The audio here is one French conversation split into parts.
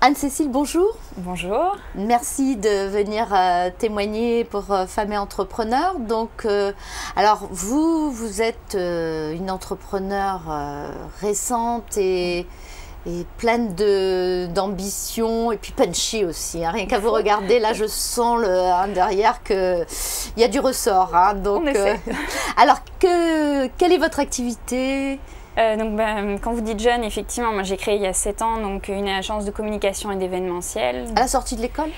Anne-Cécile, bonjour. Bonjour. Merci de venir témoigner pour Femmes et Entrepreneurs. Donc, alors vous êtes une entrepreneure récente et pleine d'ambition et puis punchy aussi. Hein. Rien qu'à vous regarder, là je sens derrière qu'il y a du ressort. Hein. Donc, on essaie. Alors, quelle est votre activité ? Quand vous dites jeune, effectivement, moi j'ai créé il y a 7 ans donc, une agence de communication et d'événementiel. À la sortie de l'école ?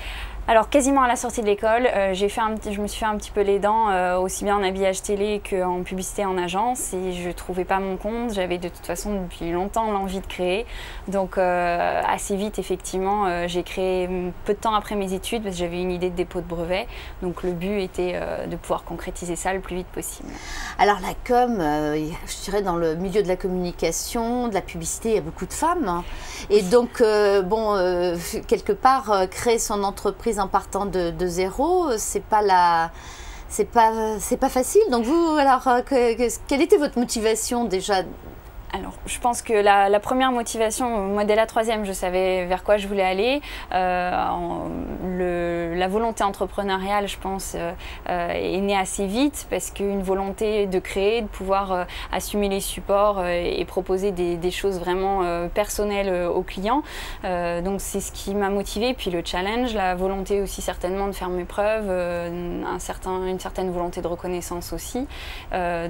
Alors quasiment à la sortie de l'école, je me suis fait un petit peu les dents, aussi bien en habillage télé qu'en publicité en agence, et je ne trouvais pas mon compte. J'avais de toute façon depuis longtemps l'envie de créer. Donc assez vite, effectivement, j'ai créé peu de temps après mes études parce que j'avais une idée de dépôt de brevet. Donc le but était de pouvoir concrétiser ça le plus vite possible. Alors la com, je dirais dans le milieu de la communication, de la publicité, il y a beaucoup de femmes. Hein. Et donc, quelque part, créer son entreprise en partant de zéro, c'est pas facile. Donc vous, alors, quelle était votre motivation déjà ? Alors, je pense que la première motivation, moi dès la 3e, je savais vers quoi je voulais aller. La volonté entrepreneuriale, je pense, est née assez vite parce qu'une volonté de créer, de pouvoir assumer les supports et proposer des choses vraiment personnelles aux clients. Donc, c'est ce qui m'a motivée. Puis le challenge, la volonté aussi certainement de faire mes preuves, une certaine volonté de reconnaissance aussi.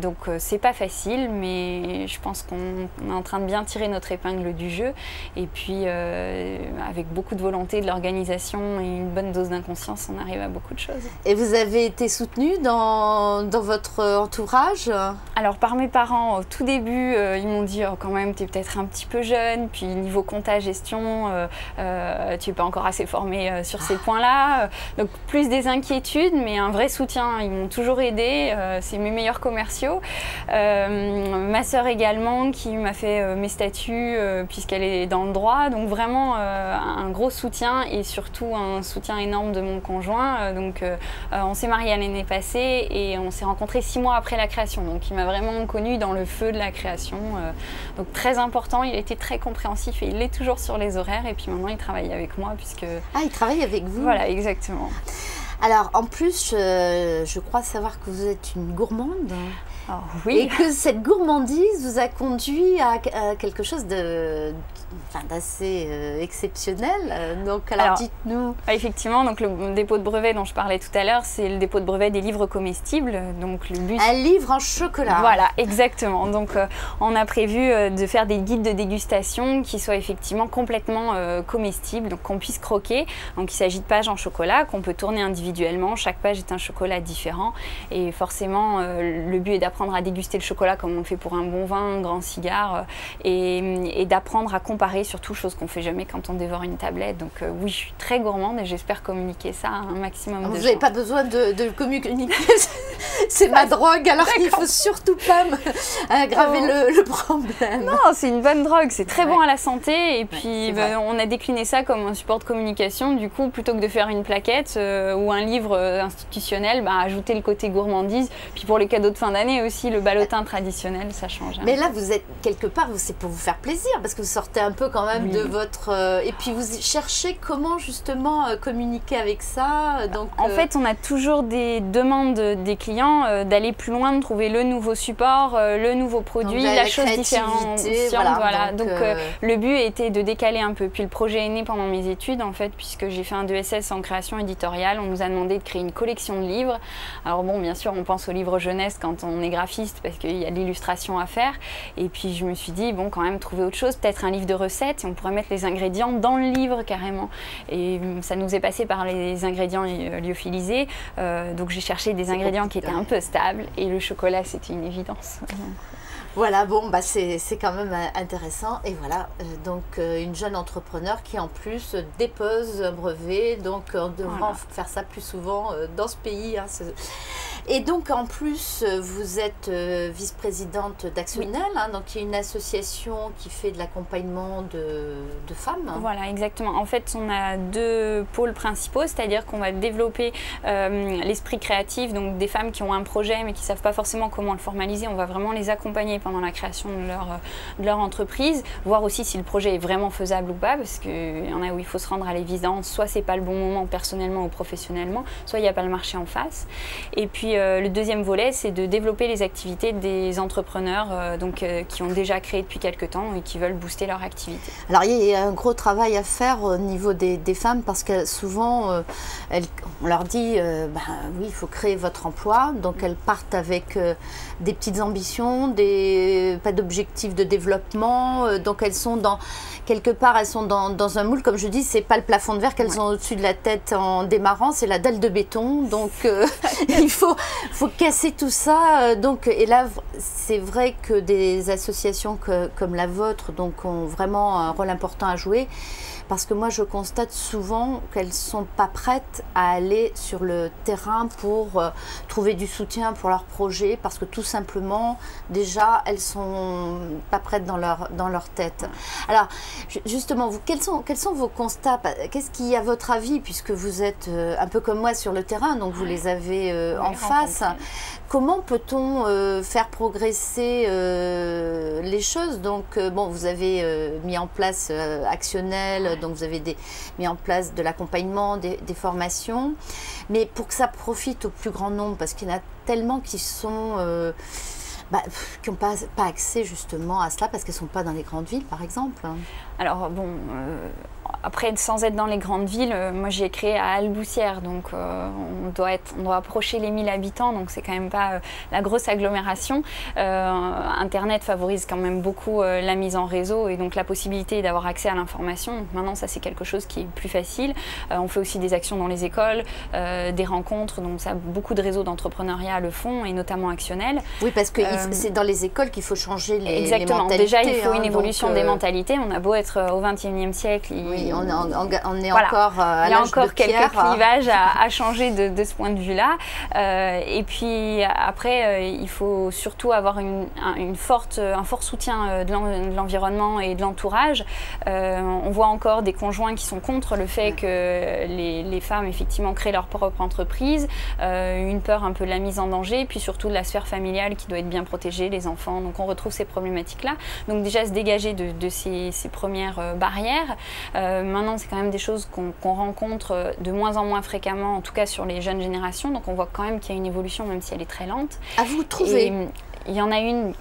Donc, c'est pas facile, mais je pense qu'on est en train de bien tirer notre épingle du jeu, et puis avec beaucoup de volonté, de l'organisation et une bonne dose d'inconscience, on arrive à beaucoup de choses. Et vous avez été soutenue dans votre entourage ? Alors par mes parents, au tout début, ils m'ont dit oh, quand même, tu es peut-être un petit peu jeune, puis niveau compta, gestion, tu n'es pas encore assez formée sur ces points-là. Donc plus des inquiétudes, mais un vrai soutien. Ils m'ont toujours aidée, c'est mes meilleurs commerciaux. Ma sœur également, qui m'a fait mes statuts puisqu'elle est dans le droit, donc vraiment un gros soutien, et surtout un soutien énorme de mon conjoint. On s'est mariés l'année passée et on s'est rencontrés 6 mois après la création, donc il m'a vraiment connue dans le feu de la création, donc très important. Il a été très compréhensif et il est toujours sur les horaires, et puis maintenant il travaille avec moi puisque... Ah, il travaille avec vous ? Voilà, exactement. Alors en plus, je crois savoir que vous êtes une gourmande. Oh, oui. Et que cette gourmandise vous a conduit à quelque chose d'assez exceptionnel. Donc, alors dites-nous. Effectivement, donc le dépôt de brevet dont je parlais tout à l'heure, c'est le dépôt de brevet des livres comestibles. Donc, le but... Un livre en chocolat. Voilà, exactement. Donc, on a prévu de faire des guides de dégustation qui soient effectivement complètement comestibles, donc qu'on puisse croquer. Donc, il s'agit de pages en chocolat qu'on peut tourner individuellement. Chaque page est un chocolat différent. Et forcément, le but est d'apprendre à déguster le chocolat comme on le fait pour un bon vin, un grand cigare, et d'apprendre à comparer, surtout, chose qu'on ne fait jamais quand on dévore une tablette. Donc oui, je suis très gourmande et j'espère communiquer ça à un maximum de gens. Vous n'avez pas besoin de communiquer, c'est ma drogue, alors il ne faut surtout pas aggraver le problème. Non, c'est une bonne drogue, c'est très bon à la santé, et puis on a décliné ça comme un support de communication. Du coup, plutôt que de faire une plaquette ou un livre institutionnel, ajouter le côté gourmandise. Puis pour les cadeaux de fin d'année aussi, le ballotin traditionnel, ça change. Mais là, vous êtes quelque part, c'est pour vous faire plaisir, parce que vous sortez un peu quand même de votre... et puis vous cherchez comment justement communiquer avec ça. Donc, en fait, on a toujours des demandes des clients d'aller plus loin, de trouver le nouveau support, le nouveau produit, la chose différente. Voilà. Donc le but était de décaler un peu. Puis le projet est né pendant mes études, en fait, puisque j'ai fait un 2SS en création éditoriale. On nous a demandé de créer une collection de livres. Alors bon, bien sûr, on pense aux livres jeunesse quand on est graphiste, parce qu'il y a de l'illustration à faire. Et puis je me suis dit, bon, quand même, trouver autre chose, peut-être un livre de recettes, et on pourrait mettre les ingrédients dans le livre carrément. Et ça nous est passé par les ingrédients lyophilisés. Donc j'ai cherché des ingrédients qui étaient un peu stables, et le chocolat, c'était une évidence. Voilà, bon, c'est quand même intéressant. Et voilà, donc une jeune entrepreneur qui en plus dépose un brevet, donc on devra faire ça plus souvent dans ce pays. Hein, Et donc en plus, vous êtes vice-présidente d'Actionnel, hein, donc il y a une association qui fait de l'accompagnement de femmes. Voilà, exactement. En fait, on a 2 pôles principaux, c'est-à-dire qu'on va développer l'esprit créatif, donc des femmes qui ont un projet mais qui ne savent pas forcément comment le formaliser. On va vraiment les accompagner pendant la création de leur entreprise, voir aussi si le projet est vraiment faisable ou pas, parce qu'il y en a où il faut se rendre à l'évidence, soit c'est pas le bon moment personnellement ou professionnellement, soit il n'y a pas le marché en face. Et puis le deuxième volet, c'est de développer les activités des entrepreneurs qui ont déjà créé depuis quelques temps et qui veulent booster leur activité. Alors il y a un gros travail à faire au niveau des femmes, parce que souvent on leur dit oui, il faut créer votre emploi, donc elles partent avec des petites ambitions, pas d'objectifs de développement, donc elles sont quelque part elles sont dans un moule, comme je dis, c'est pas le plafond de verre qu'elles ont au-dessus de la tête en démarrant, c'est la dalle de béton, donc il faut casser tout ça, et là c'est vrai que des associations comme la vôtre donc ont vraiment un rôle important à jouer, parce que moi je constate souvent qu'elles ne sont pas prêtes à aller sur le terrain pour trouver du soutien pour leur projet, parce que tout simplement déjà elles ne sont pas prêtes dans leur tête. Alors justement, vous, quels sont vos constats? Qu'est-ce qui, à votre avis, puisque vous êtes un peu comme moi sur le terrain, donc vous les avez en face, comment peut-on faire progresser les choses? Donc vous avez mis en place Actionnel, donc vous avez mis en place de l'accompagnement, des formations, mais pour que ça profite au plus grand nombre, parce qu'il y en a tellement qui sont qui n'ont pas accès justement à cela, parce qu'elles ne sont pas dans les grandes villes par exemple. Alors après, sans être dans les grandes villes, moi j'ai créé à Alboussière, donc on doit approcher les 1000 habitants, donc c'est quand même pas la grosse agglomération. Internet favorise quand même beaucoup la mise en réseau et donc la possibilité d'avoir accès à l'information. Maintenant, ça c'est quelque chose qui est plus facile. On fait aussi des actions dans les écoles, des rencontres, donc ça, beaucoup de réseaux d'entrepreneuriat le font, et notamment Actionnel. Oui, parce que c'est dans les écoles qu'il faut changer les mentalités. Déjà il faut une évolution des mentalités. On a beau être au XXIe siècle, on est voilà, encore à il y a l'âge encore de pierre, quelques clivages à changer de ce point de vue-là. Et puis après, il faut surtout avoir un fort soutien de l'environnement et de l'entourage. On voit encore des conjoints qui sont contre le fait que les femmes effectivement créent leur propre entreprise, une peur un peu de la mise en danger, puis surtout de la sphère familiale qui doit être bien protégée, les enfants. Donc on retrouve ces problématiques-là. Donc déjà se dégager de ces premières barrières. Maintenant, c'est quand même des choses qu'on rencontre de moins en moins fréquemment, en tout cas sur les jeunes générations. Donc on voit quand même qu'il y a une évolution, même si elle est très lente. Ah, vous trouvez? Il y en a une.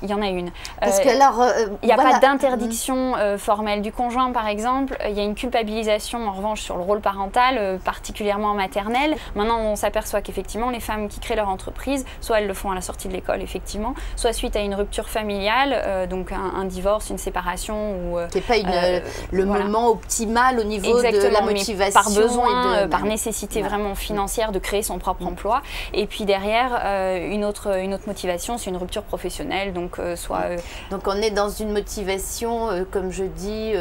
Parce que alors, il n'y a pas d'interdiction formelle du conjoint, par exemple. Il y a une culpabilisation, en revanche, sur le rôle parental, particulièrement maternel. Maintenant, on s'aperçoit qu'effectivement, les femmes qui créent leur entreprise, soit elles le font à la sortie de l'école, effectivement, soit suite à une rupture familiale, donc un divorce, une séparation. Qui n'est pas le moment optimal au niveau de la motivation. Par besoin, par nécessité vraiment financière de créer son propre emploi. Et puis derrière, une autre motivation, c'est une rupture professionnelle, donc Donc on est dans une motivation, comme je dis,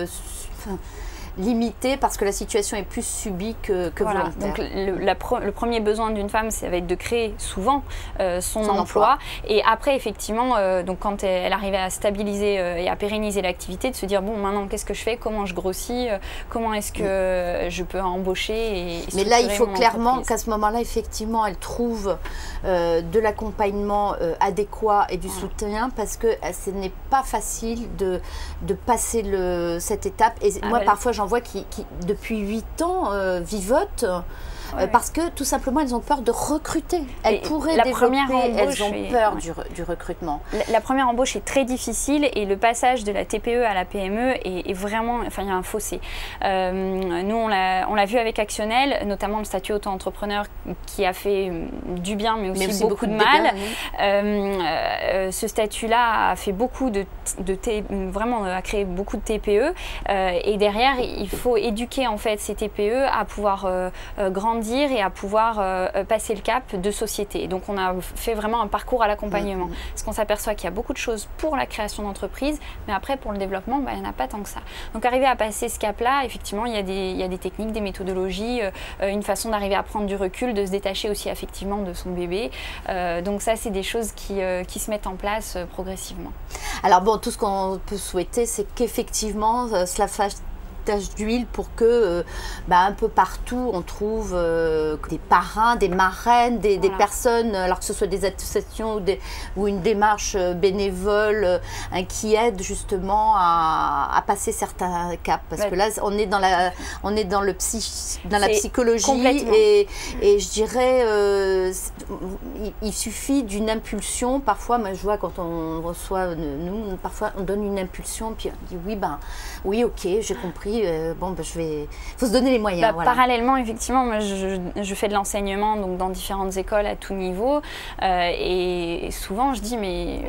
limitée, parce que la situation est plus subie que voilà. volontaire. Donc le premier besoin d'une femme, ça va être de créer souvent son emploi. Et après, effectivement, donc quand elle arrive à stabiliser et à pérenniser l'activité, de se dire, bon, maintenant, qu'est-ce que je fais? Comment je grossis? Comment est-ce que je peux embaucher? Mais là, il faut clairement qu'à ce moment-là, effectivement, elle trouve de l'accompagnement adéquat et du soutien, parce que ce n'est pas facile de passer cette étape. Et moi, parfois, j'en vois qui depuis 8 ans vivotent. Parce que tout simplement elles ont peur de recruter. Elles pourraient développer, elles ont peur du recrutement. La première embauche est très difficile, et le passage de la TPE à la PME est vraiment, enfin il y a un fossé. Nous on l'a vu avec Actionnel, notamment le statut auto-entrepreneur qui a fait du bien mais aussi beaucoup de mal. Ce statut-là a fait beaucoup vraiment a créé beaucoup de TPE, et derrière il faut éduquer en fait ces TPE à pouvoir grandir grandir et à pouvoir passer le cap de société. Donc on a fait vraiment un parcours à l'accompagnement. Parce qu'on s'aperçoit qu'il y a beaucoup de choses pour la création d'entreprise, mais après pour le développement, il n'y en a pas tant que ça. Donc arriver à passer ce cap-là, effectivement, il y a des techniques, des méthodologies, une façon d'arriver à prendre du recul, de se détacher aussi affectivement de son bébé. Donc ça, c'est des choses qui se mettent en place progressivement. Alors bon, tout ce qu'on peut souhaiter, c'est qu'effectivement, cela fasse d'huile pour que un peu partout on trouve des parrains, des marraines, des personnes, alors que ce soit des associations ou une démarche bénévole qui aide justement à passer certains caps, parce que là on est dans la psychologie et je dirais il suffit d'une impulsion. Parfois moi je vois quand on reçoit nous, parfois on donne une impulsion puis on dit oui ok j'ai compris. Faut se donner les moyens. Voilà. Parallèlement, effectivement, moi, je fais de l'enseignement donc dans différentes écoles à tout niveau, et souvent je dis mais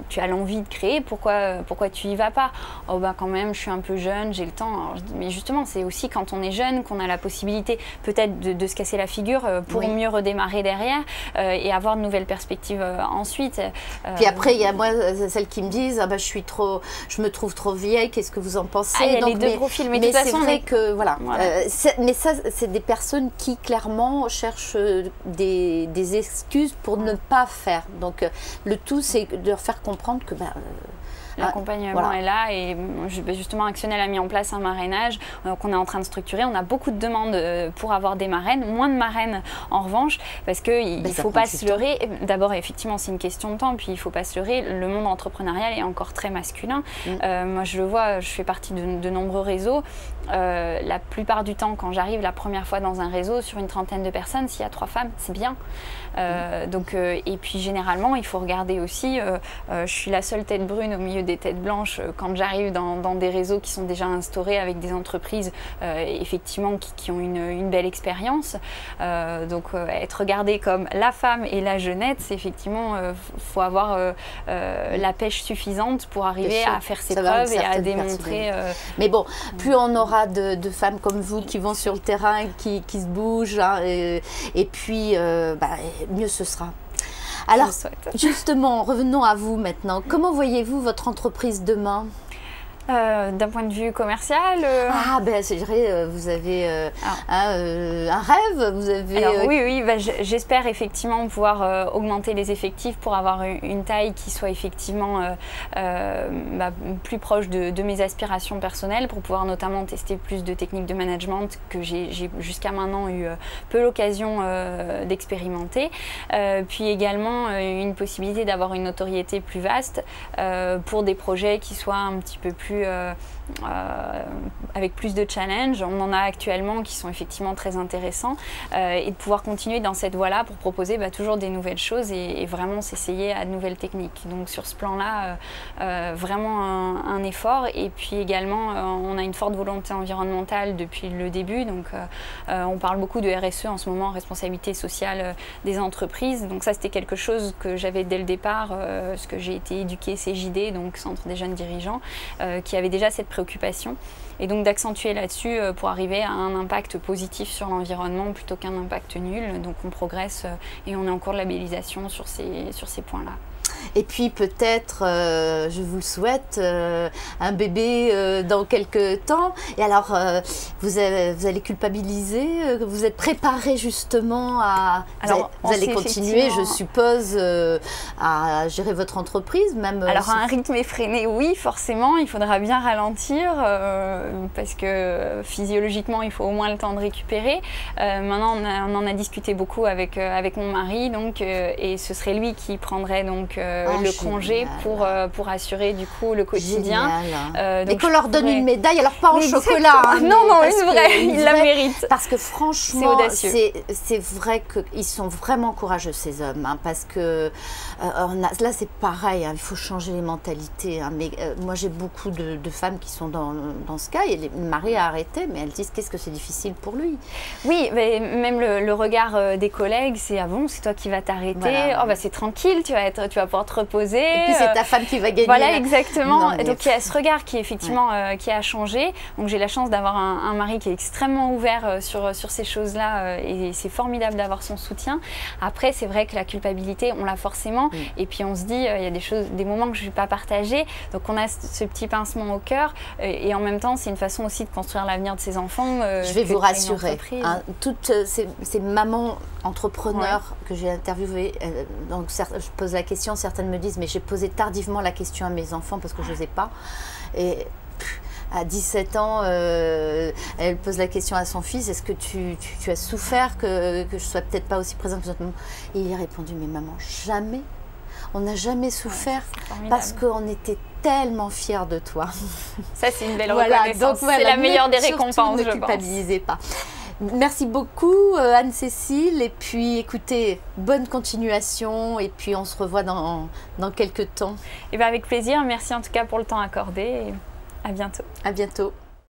tu as l'envie de créer, pourquoi tu y vas pas? Oh quand même, je suis un peu jeune, j'ai le temps. Alors, je dis, mais justement, c'est aussi quand on est jeune qu'on a la possibilité peut-être de se casser la figure pour mieux redémarrer derrière et avoir de nouvelles perspectives ensuite. Puis après, il y a moi celles qui me disent je me trouve trop vieille. Qu'est-ce que vous en pensez? Il y a les deux profils, mais de toute façon, c'est vrai que mais ça, c'est des personnes qui clairement cherchent des excuses pour ne pas faire. Donc le tout, c'est de leur faire comprendre que l'accompagnement est là, et justement Actionnel a mis en place un marrainage qu'on est en train de structurer. On a beaucoup de demandes pour avoir des marraines, moins de marraines en revanche, parce qu'il ne faut pas se leurrer. D'abord, effectivement, c'est une question de temps, puis il ne faut pas se leurrer, le monde entrepreneurial est encore très masculin. Moi, je le vois, je fais partie de nombreux réseaux. La plupart du temps, quand j'arrive la première fois dans un réseau, sur une trentaine de personnes, s'il y a 3 femmes, c'est bien. Et puis généralement, il faut regarder aussi, je suis la seule tête brune au milieu des têtes blanches quand j'arrive dans des réseaux qui sont déjà instaurés avec des entreprises effectivement qui ont une belle expérience. Être regardée comme la femme et la jeunette, c'est effectivement, faut avoir la pêche suffisante pour arriver à faire ses preuves et à démontrer. Mais bon, plus on aura de femmes comme vous qui vont sur le terrain, qui se bougent, et puis mieux ce sera. Alors, justement, revenons à vous maintenant. Comment voyez-vous votre entreprise demain ? D'un point de vue commercial c'est vrai, vous avez un rêve, vous avez... Alors, oui, j'espère effectivement pouvoir augmenter les effectifs pour avoir une taille qui soit effectivement plus proche de mes aspirations personnelles, pour pouvoir notamment tester plus de techniques de management que j'ai jusqu'à maintenant eu peu l'occasion d'expérimenter. Puis également une possibilité d'avoir une notoriété plus vaste pour des projets qui soient un petit peu plus avec plus de challenges. On en a actuellement qui sont effectivement très intéressants, et de pouvoir continuer dans cette voie-là pour proposer toujours des nouvelles choses et vraiment s'essayer à de nouvelles techniques. Donc sur ce plan-là, vraiment un effort. Et puis également, on a une forte volonté environnementale depuis le début. Donc on parle beaucoup de RSE en ce moment, responsabilité sociale des entreprises. Donc ça, c'était quelque chose que j'avais dès le départ, parce que j'ai été éduquée CJD, donc Centre des jeunes dirigeants, qui avait déjà cette préoccupation, et donc d'accentuer là-dessus pour arriver à un impact positif sur l'environnement plutôt qu'un impact nul. Donc on progresse et on est en cours de labellisation sur ces points-là. Et puis peut-être, je vous le souhaite, un bébé dans quelques temps. Et alors, vous allez culpabiliser, vous êtes préparé justement à... Vous allez continuer, je suppose, à gérer votre entreprise, même... Alors, à un rythme effréné, oui, forcément. Il faudra bien ralentir, parce que physiologiquement, il faut au moins le temps de récupérer. Maintenant, on en a discuté beaucoup avec mon mari, donc, et ce serait lui qui prendrait donc le congé pour assurer du coup le quotidien. Et qu'on leur donne une médaille, alors pas en chocolat. Non, une vraie, ils la méritent. Parce que franchement, c'est vrai qu'ils sont vraiment courageux ces hommes, parce que là c'est pareil, il faut changer les mentalités. Mais moi j'ai beaucoup de femmes qui sont dans ce cas, et le mari a arrêté, mais elles disent qu'est-ce que c'est difficile pour lui. Oui, mais même le regard des collègues, c'est bon, c'est toi qui vas t'arrêter, c'est tranquille, tu vas pouvoir te reposer. Et puis c'est ta femme qui va gagner. Voilà, exactement. Non, mais... Donc il y a ce regard qui effectivement qui a changé. Donc j'ai la chance d'avoir un mari qui est extrêmement ouvert sur ces choses-là et c'est formidable d'avoir son soutien. Après, c'est vrai que la culpabilité, on l'a forcément. Et puis on se dit, il y a des moments que je ne vais pas partager. Donc on a ce petit pincement au cœur. Et en même temps, c'est une façon aussi de construire l'avenir de ses enfants. Je vais vous rassurer. Hein, toutes ces mamans entrepreneurs que j'ai interviewées, donc je pose la question, certaines me disent, mais j'ai posé tardivement la question à mes enfants parce que je n'osais pas. Et à 17 ans, elle pose la question à son fils, est-ce que tu as souffert que je ne sois peut-être pas aussi présente que maman? Et il a répondu, mais maman, jamais. On n'a jamais souffert parce qu'on était tellement fiers de toi. Ça, c'est une belle reconnaissance. C'est la meilleure des récompenses, ne culpabilisez pas. Merci beaucoup Anne-Cécile, et puis écoutez, bonne continuation, et puis on se revoit dans quelques temps. Et bien avec plaisir, merci en tout cas pour le temps accordé, et à bientôt. À bientôt.